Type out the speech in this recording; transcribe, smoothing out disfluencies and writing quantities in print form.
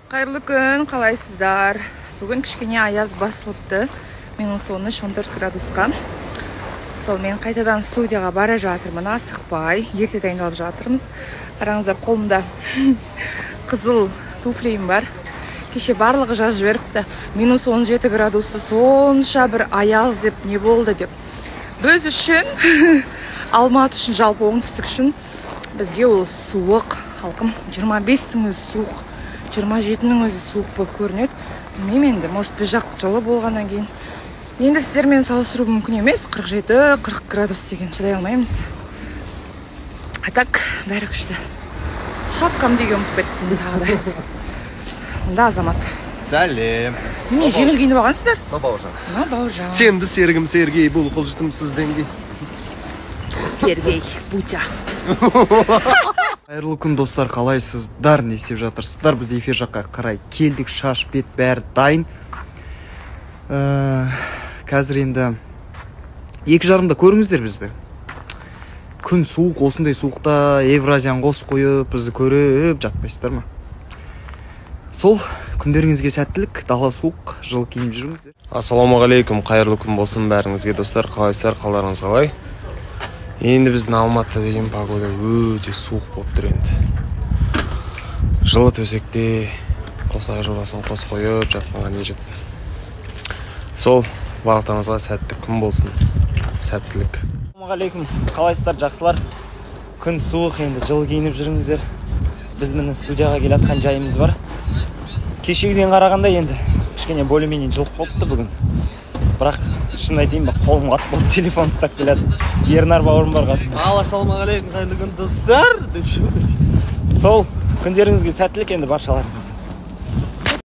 Қайырлы күн, қалайсыздар? Бүгін кішкене аяз басылыпты. Минус 13-14 градусқа. Сол мен қайтадан студияға бара жатырмын, асықпай. Ерте дайындалып жатырмыз. Қараңыздар, қолымда қызыл туфлейім бар. Кеше барлығы жазып жіберіпті. Минус 17 градусты сонша бір аяз деп не болды деп. Біз үшін, Алматы үшін, жалпы оңтүстік үшін бізге ол суық. Халқым 25-тің өзі суық. 27-нің өзі суық болып көрінеді. Білмеймін енді, может біз жақ жылы болғаннан кейін. Енді сіздермен салыстыру мүмкін емес. 47-40 градус деген шыдай алмаймыз. А так, бәрі күшті. Шапкам деген ұмытып кеттім тағы да. Мында Азамат. Сәлем. Не, жеңіл киініп алғансыздар? Бауыржан. Сенді серігім Сергей, бұл құлжытым сізденге. Сергей, Бутя. Қайырлы күн достар, қалайсыздар, не істеп жатырсыздар? Біз эфир жаққа қарай келдік, шаш, бет бәрі дайын. Қазір енді 2:30-да көріңіздер бізді. Күн суық, осындай суықта Евразиян қосып қойып, бізді көріп жатпайсыздар ма? Сол күндеріңізге сәттілік, дала суық, жыл киініп жүріңіздер. Ассалаумағалейкум, қайырлы күн болсын бәріңізге достар, қалайсыздар, қалдарыңыз қалай? Енді біздің Алматы деген погода өте суық болып тұр енді. Жылы төсекте қосай жобасын қос қойып жатқанға не жетсін. Сол бағытыңызға сәтті күн болсын, сәттілік. Ассалаумағалейкум, қалайсыздар, жақсылар? Күн суық, енді жылы киініп жүріңіздер. Біз міне студияға келатқан жайымыз бар. Кешегіден қарағанда енді кішкене более-менее жылық болыпты бүгін. Бірақ шын айтайын ба, қолым қатып болып телефон ұстап келеді. Ернар бауырым бар қасында. Ассалаумағалейкум, қайырлы күн достар. Сол күндеріңізге сәттілік енді баршаларыңыз.